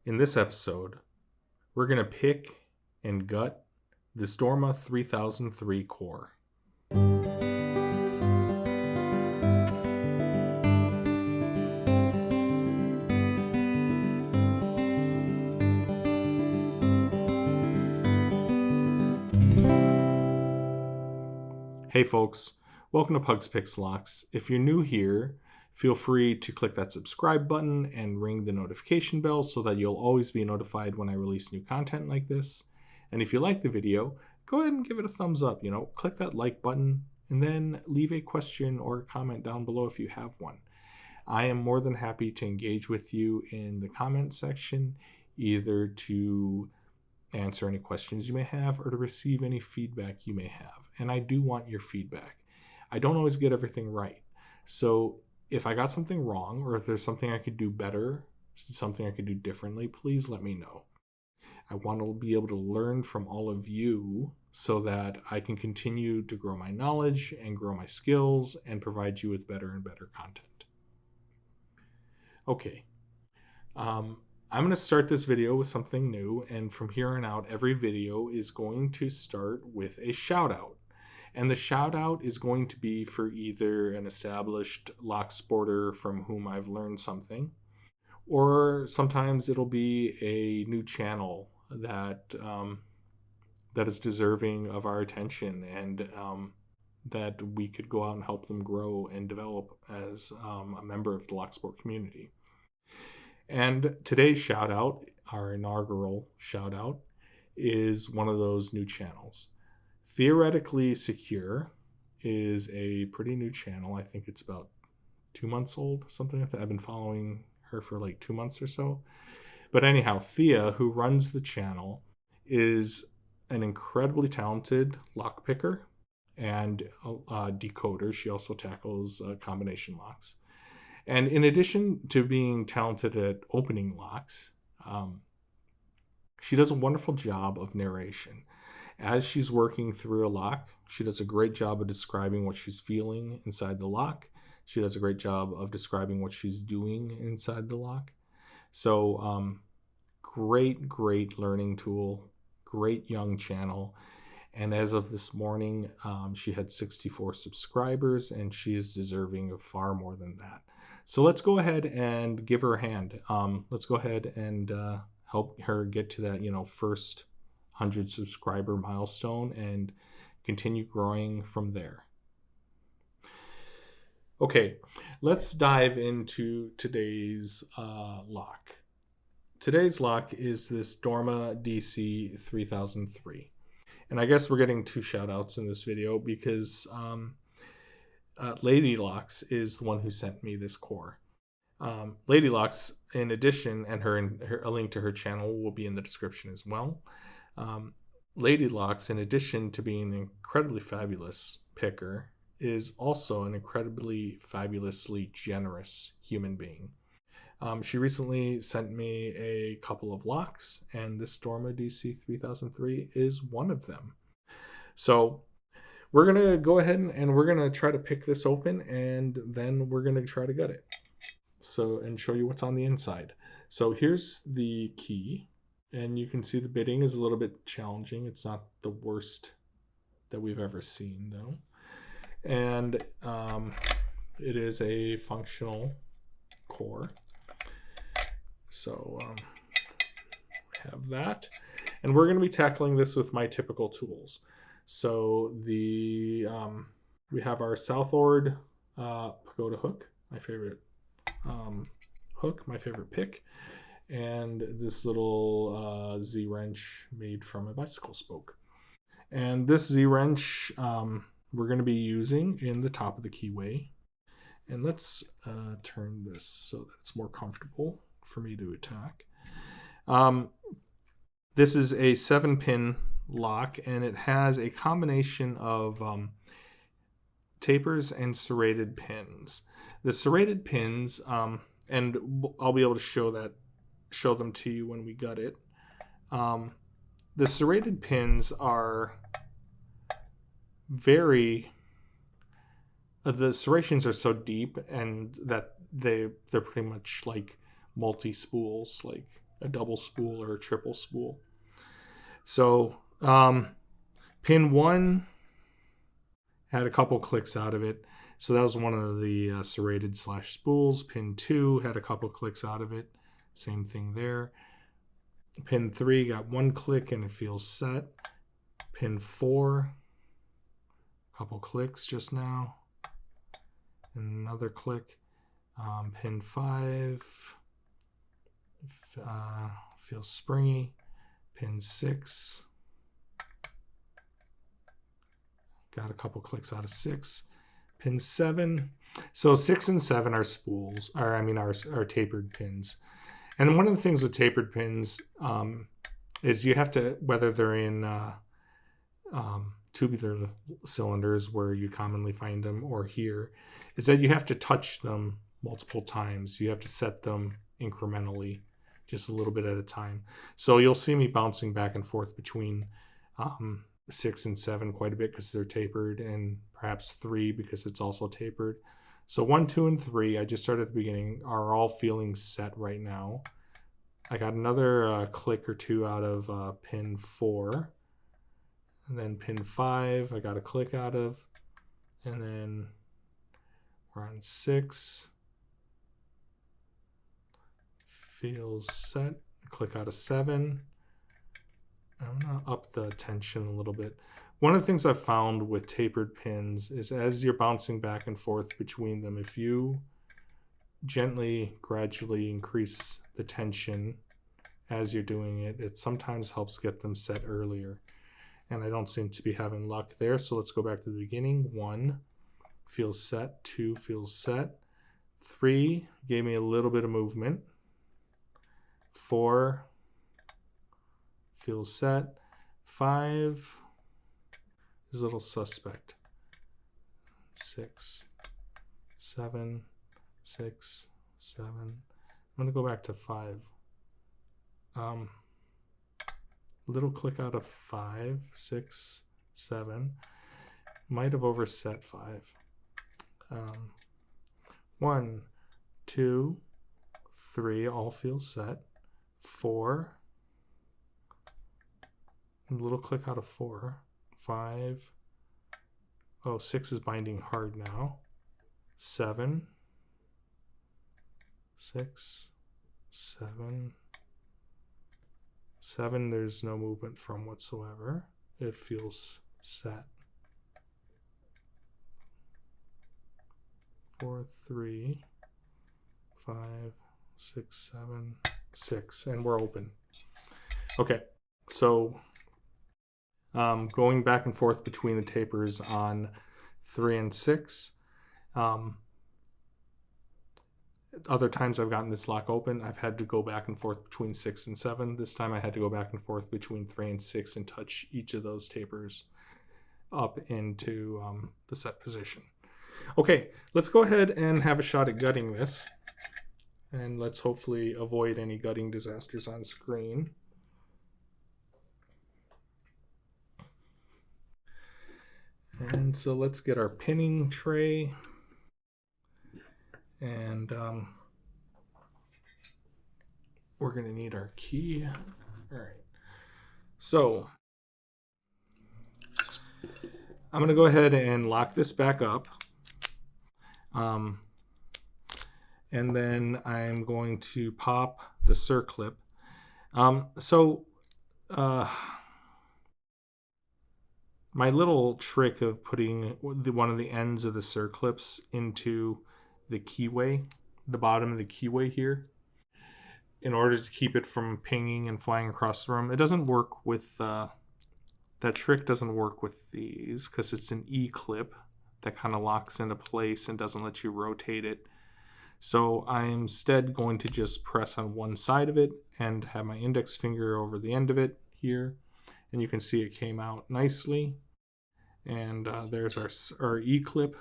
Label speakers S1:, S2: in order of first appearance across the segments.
S1: In this episode, we're going to pick and gut this Dorma 3003 core. Hey folks, welcome to Pugs Picks Locks. If you're new here, feel free to click that subscribe button and ring the notification bell so that you'll always be notified when I release new content like this. And if you like the video, go ahead and give it a thumbs up, click that like button and then leave a question or a comment down below if you have one. I am more than happy to engage with you in the comment section, either to answer any questions you may have or to receive any feedback you may have. And I do want your feedback. I don't always get everything right. So if I got something wrong or if there's something I could do better, something I could do differently, please let me know. I want to be able to learn from all of you so that I can continue to grow my knowledge and grow my skills and provide you with better and better content. Okay. I'm going to start this video with something new, and from here on out, every video is going to start with a shout out. And the shout out is going to be for either an established Locksporter from whom I've learned something, or sometimes it'll be a new channel that is deserving of our attention and that we could go out and help them grow and develop as a member of the Locksport community. And today's shout out, our inaugural shout out, is one of those new channels. Theoretically Secure is a pretty new channel. I think it's about 2 months old, something like that. I've been following her for like 2 months or so. But anyhow, Thea, who runs the channel, is an incredibly talented lockpicker and decoder. She also tackles combination locks. And in addition to being talented at opening locks, she does a wonderful job of narration. As she's working through a lock, she does a great job of describing what she's feeling inside the lock. She does a great job of describing what she's doing inside the lock. So great learning tool, great young channel. And as of this morning, she had 64 subscribers, and she is deserving of far more than that. So let's go ahead and give her a hand. Let's go ahead and help her get to that, first 100 subscriber milestone and continue growing from there. Okay, let's dive into today's lock. Today's lock is this Dorma DC 3003. And I guess we're getting 2 shout outs in this video because Lady Locks is the one who sent me this core. Lady Locks, in addition, and a link to her channel will be in the description as well. Lady Locks, in addition to being an incredibly fabulous picker, is also an incredibly fabulously generous human being. She recently sent me a couple of locks, and this Dorma DC 3003 is one of them. So we're going to go ahead and we're going to try to pick this open, and then we're going to try to gut it. And show you what's on the inside. So here's the key. And you can see the bitting is a little bit challenging. It's not the worst that we've ever seen, though. And it is a functional core. So we have that. And we're going to be tackling this with my typical tools. So we have our Southord Pagoda hook, my favorite hook, my favorite pick. And this little Z-wrench made from a bicycle spoke. And this Z-wrench we're going to be using in the top of the keyway. And let's turn this so that it's more comfortable for me to attack. This is a 7-pin lock, and it has a combination of tapers and serrated pins. The serrated pins, and I'll be able to show them to you when we gut it. The serrated pins are the serrations are so deep and that they're pretty much like multi-spools, like a double spool or a triple spool. So pin 1 had a couple clicks out of it. So that was one of the serrated slash spools. Pin 2 had a couple clicks out of it. Same thing there. Pin 3 got 1 click and it feels set. Pin 4, a couple clicks just now. And another click. Pin 5 feels springy. Pin 6 got a couple clicks out of 6. Pin 7. So 6 and 7 are spools, or I mean are tapered pins. And one of the things with tapered pins is you have to, whether they're in tubular cylinders where you commonly find them or here, is that you have to touch them multiple times. You have to set them incrementally, just a little bit at a time. So you'll see me bouncing back and forth between 6 and 7 quite a bit because they're tapered, and perhaps 3 because it's also tapered. So 1, 2, and 3, I just started at the beginning, are all feeling set right now. I got another click or 2 out of pin 4. And then pin 5, I got a click out of. And then we're on 6. Feels set. Click out of 7. I'm going to up the tension a little bit. One of the things I've found with tapered pins is as you're bouncing back and forth between them, if you gently, gradually increase the tension as you're doing it, it sometimes helps get them set earlier. And I don't seem to be having luck there. So let's go back to the beginning. 1 feels set. 2 feels set. 3 gave me a little bit of movement. 4 feels set. 5 is a little suspect. 6, 7, 6, 7. I'm going to go back to 5. Little click out of 5, 6, 7. Might have overset 5. 1, 2, 3 all feel set. 4. A little click out of 4. 5. Oh, 6 is binding hard now. 7. 6, 7. 7, there's no movement from whatsoever. It feels set. 4, 3, 5, 6, 7, 6, and we're open. Okay, so going back and forth between the tapers on 3 and 6. Other times I've gotten this lock open, I've had to go back and forth between 6 and 7. This time I had to go back and forth between 3 and 6 and touch each of those tapers up into the set position. Okay, let's go ahead and have a shot at gutting this. And let's hopefully avoid any gutting disasters on screen. And so let's get our pinning tray. And we're going to need our key. All right. So I'm going to go ahead and lock this back up. And then I'm going to pop the circlip. My little trick of putting one of the ends of the circlips into the keyway, the bottom of the keyway here, in order to keep it from pinging and flying across the room. It doesn't work with, that trick doesn't work with these because it's an E-clip that kind of locks into place and doesn't let you rotate it. So I'm instead going to just press on one side of it and have my index finger over the end of it here. And you can see it came out nicely. And there's our E-clip.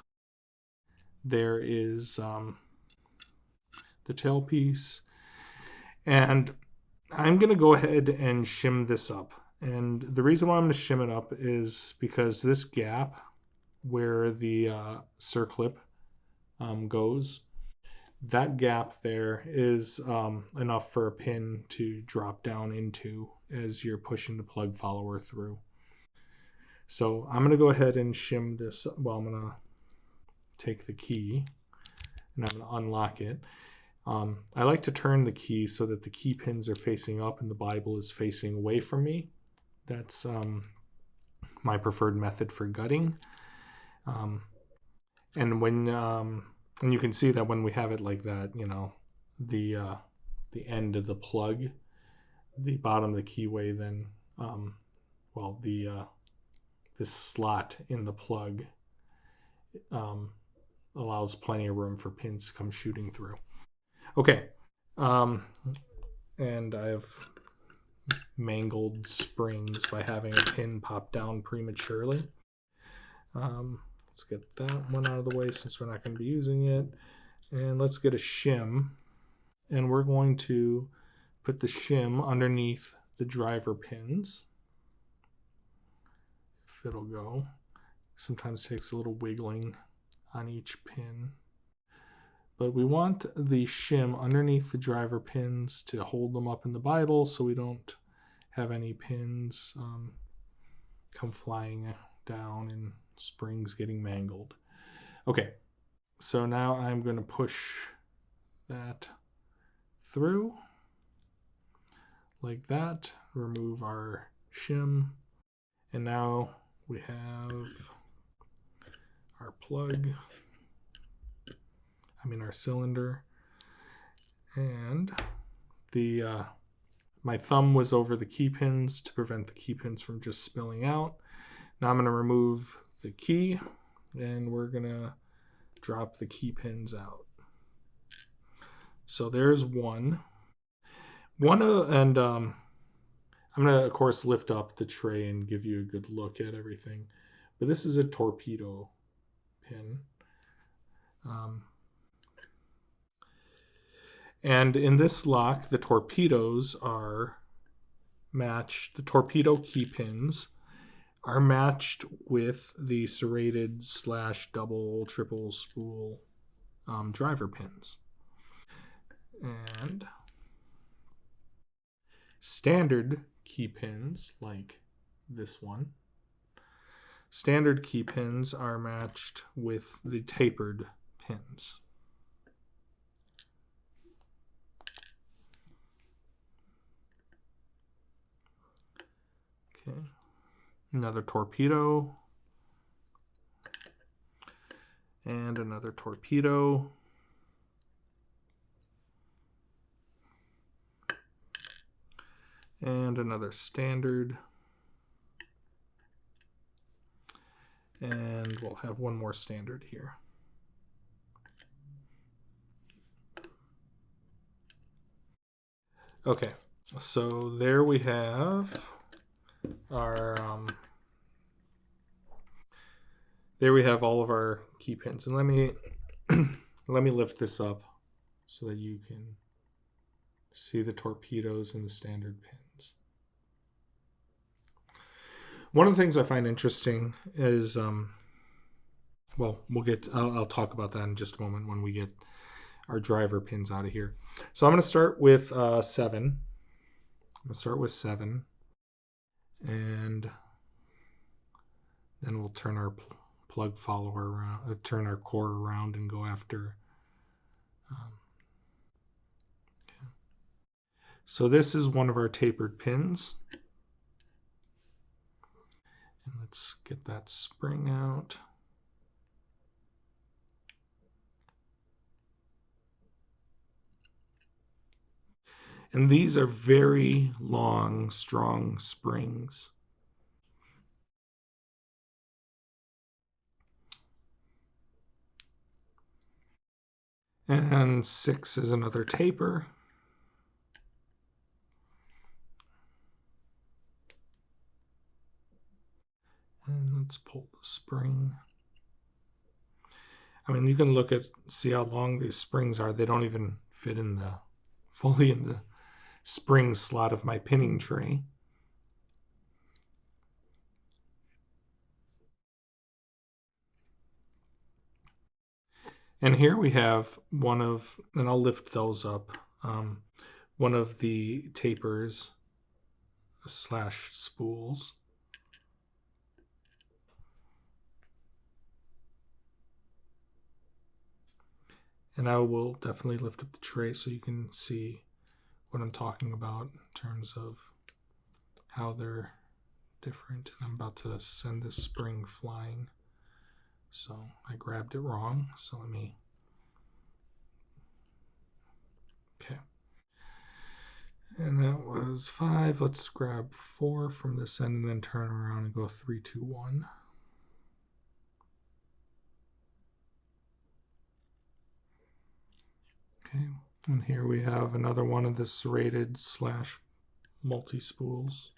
S1: There is the tailpiece. And I'm going to go ahead and shim this up. And the reason why I'm going to shim it up is because this gap where the circlip goes, that gap there is enough for a pin to drop down into as you're pushing the plug follower through. So I'm going to go ahead and shim this. Well, I'm going to take the key and I'm going to unlock it. I like to turn the key so that the key pins are facing up and the Bible is facing away from me. That's my preferred method for gutting. And when and you can see that when we have it like that, you know, the end of the plug, the bottom of the keyway, then this slot in the plug allows plenty of room for pins to come shooting through. Okay, and I've mangled springs by having a pin pop down prematurely. Let's get that one out of the way since we're not going to be using it. And let's get a shim. And we're going to put the shim underneath the driver pins. If it'll go. Sometimes it takes a little wiggling on each pin. But we want the shim underneath the driver pins to hold them up in the Bible so we don't have any pins come flying down and springs getting mangled. Okay, so now I'm going to push that through like that, remove our shim, and now we have our plug, our cylinder, and the my thumb was over the key pins to prevent the key pins from just spilling out. Now I'm going to remove the key and we're going to drop the key pins out. So there's one. And I'm going to, of course, lift up the tray and give you a good look at everything. But this is a torpedo pin. And in this lock, the torpedoes are matched. The torpedo key pins are matched with the serrated / double, triple spool driver pins. And standard key pins, like this one, standard key pins are matched with the tapered pins. Okay. Another torpedo, and another torpedo, and another standard, and we'll have one more standard here. Okay, so there we have our there we have all of our key pins, and let me lift this up so that you can see the torpedoes and the standard pins. One of the things I find interesting is I'll talk about that in just a moment when we get our driver pins out of here. So I'm going to start with 7. I'm going to start with 7. And then we'll turn our plug follower around, turn our core around and go after. Okay. So this is one of our tapered pins. And let's get that spring out. And these are very long, strong springs. And 6 is another taper. And let's pull the spring. You can see how long these springs are. They don't even fit fully in the spring slot of my pinning tray. And here we have one of, and I'll lift those up, one of the tapers / spools. And I will definitely lift up the tray so you can see what I'm talking about in terms of how they're different. And I'm about to send this spring flying. So I grabbed it wrong. So let me... Okay. And that was 5. Let's grab 4 from this end and then turn around and go 3, 2, 1. Okay, and here we have another one of the serrated / multi-spools.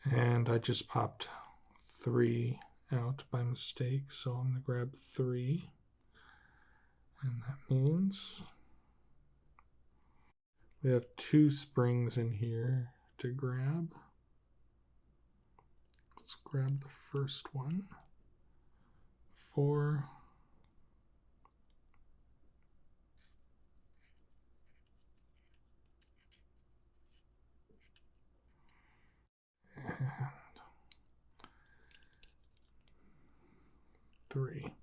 S1: And I just popped 3 out by mistake, so I'm going to grab 3. And that means we have 2 springs in here to grab. Let's grab the first one. 4. And 3.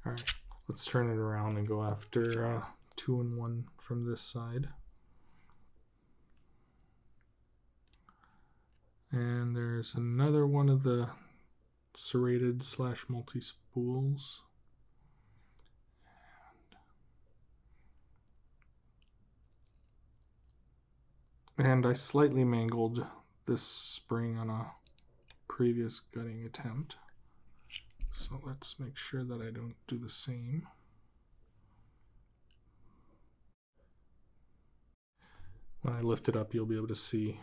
S1: All right, let's turn it around and go after 2 and 1 from this side. And there's another one of the serrated / multi-spools. And I slightly mangled this spring on a previous gutting attempt. So let's make sure that I don't do the same. When I lift it up, you'll be able to see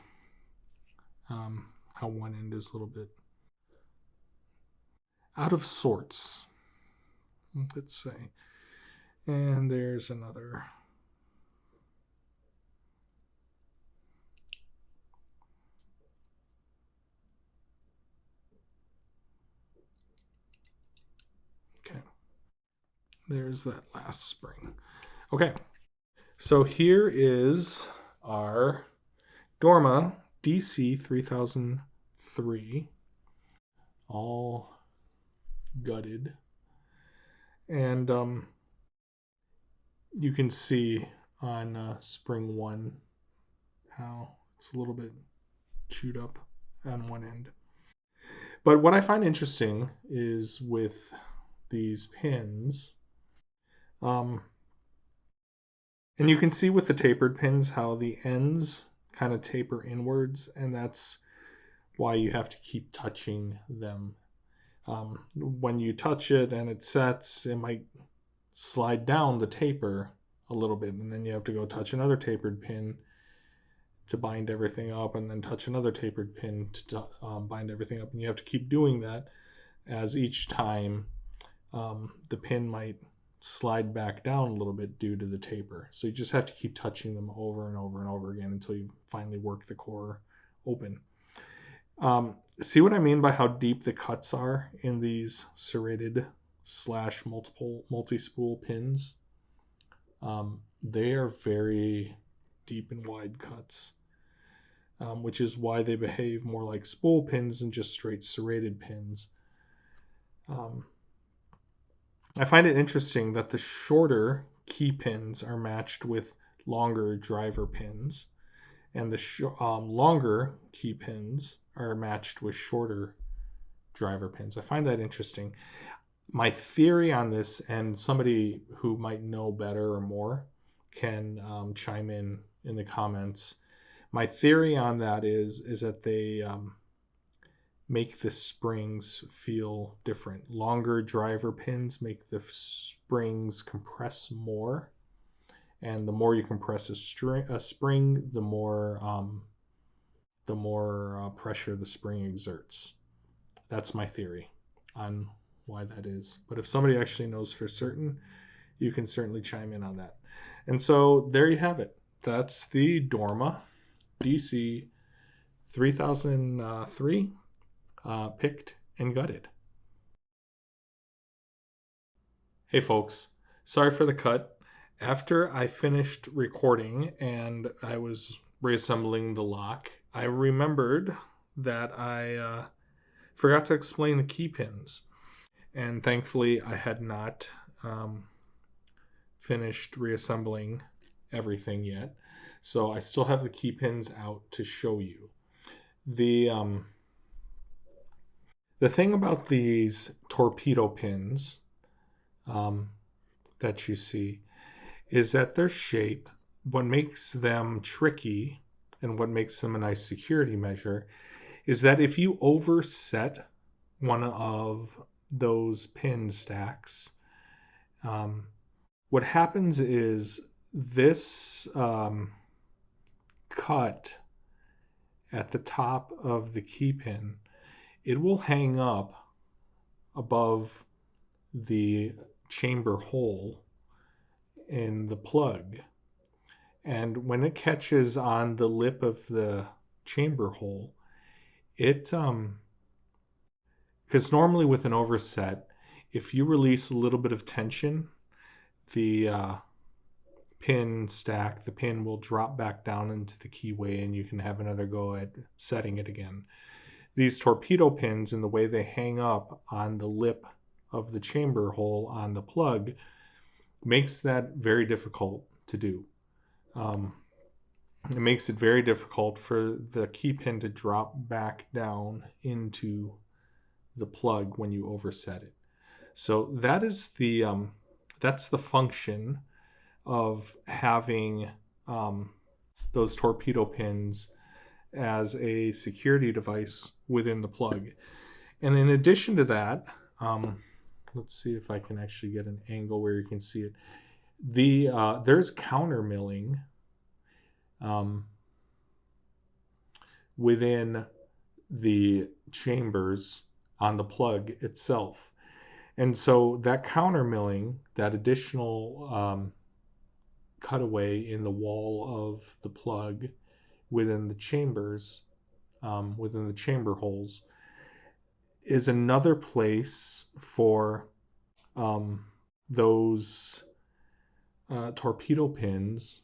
S1: how one end is a little bit out of sorts, let's say. And there's another. Okay, there's that last spring. Okay, so here is our Dorma DC 3003, all gutted. And you can see on spring 1 how it's a little bit chewed up on one end. But what I find interesting is with these pins, and you can see with the tapered pins how the ends kind of taper inwards, and that's why you have to keep touching them. When you touch it and it sets, it might slide down the taper a little bit, and then you have to go touch another tapered pin to bind everything up, and then touch another tapered pin to bind everything up, and you have to keep doing that, as each time the pin might slide back down a little bit due to the taper. So you just have to keep touching them over and over and over again until you finally work the core open. See what I mean by how deep the cuts are in these serrated / multi-spool pins? They are very deep and wide cuts, which is why they behave more like spool pins than just straight serrated pins. I find it interesting that the shorter key pins are matched with longer driver pins, and the longer key pins are matched with shorter driver pins. I find that interesting. My theory on this, and somebody who might know better or more can chime in the comments. My theory on that is that they make the springs feel different. Longer driver pins make the springs compress more, and the more you compress a spring, the more pressure the spring exerts. That's my theory on why that is. But if somebody actually knows for certain, you can certainly chime in on that. And so there you have it. That's the Dorma DC 3003 picked and gutted. Hey folks, sorry for the cut. After I finished recording and I was reassembling the lock, I remembered that I forgot to explain the key pins. And thankfully I had not finished reassembling everything yet. So I still have the key pins out to show you. The thing about these torpedo pins that you see is that their shape, what makes them tricky and what makes them a nice security measure is that if you overset one of those pin stacks, what happens is this cut at the top of the key pin, it will hang up above the chamber hole in the plug. And when it catches on the lip of the chamber hole, it because normally with an overset, if you release a little bit of tension, the pin stack, the pin will drop back down into the keyway and you can have another go at setting it again. These torpedo pins and the way they hang up on the lip of the chamber hole on the plug makes that very difficult to do. It makes it very difficult for the key pin to drop back down into the plug when you overset it. So that is that's the function of having those torpedo pins as a security device within the plug. And in addition to that, let's see if I can actually get an angle where you can see it. There's counter milling within the chambers on the plug itself. And so that counter milling, that additional cutaway in the wall of the plug within the chambers, within the chamber holes, is another place for those torpedo pins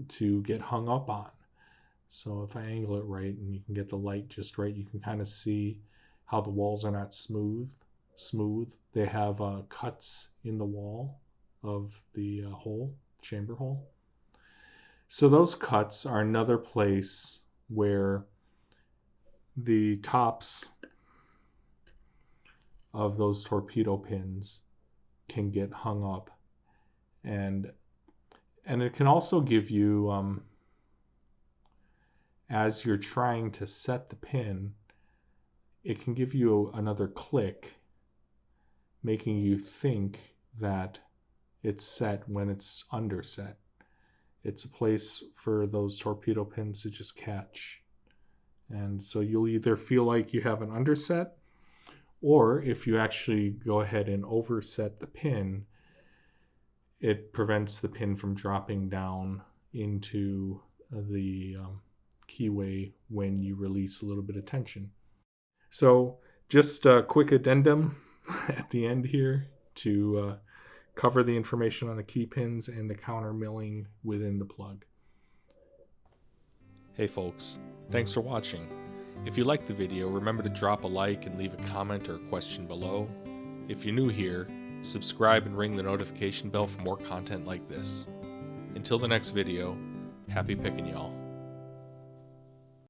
S1: to get hung up on. So if I angle it right and you can get the light just right, you can kind of see how the walls are not smooth. They have cuts in the wall of the chamber hole. So those cuts are another place where the tops of those torpedo pins can get hung up, and it can also give you, as you're trying to set the pin, it can give you another click, making you think that it's set when it's underset. It's a place for those torpedo pins to just catch. And so you'll either feel like you have an underset, or if you actually go ahead and overset the pin, it prevents the pin from dropping down into the keyway when you release a little bit of tension. So just a quick addendum at the end here to cover the information on the key pins and the counter milling within the plug. Hey folks, thanks for watching. If you liked the video, remember to drop a like and leave a comment or a question below. If you're new here, subscribe and ring the notification bell for more content like this. Until the next video, happy picking y'all.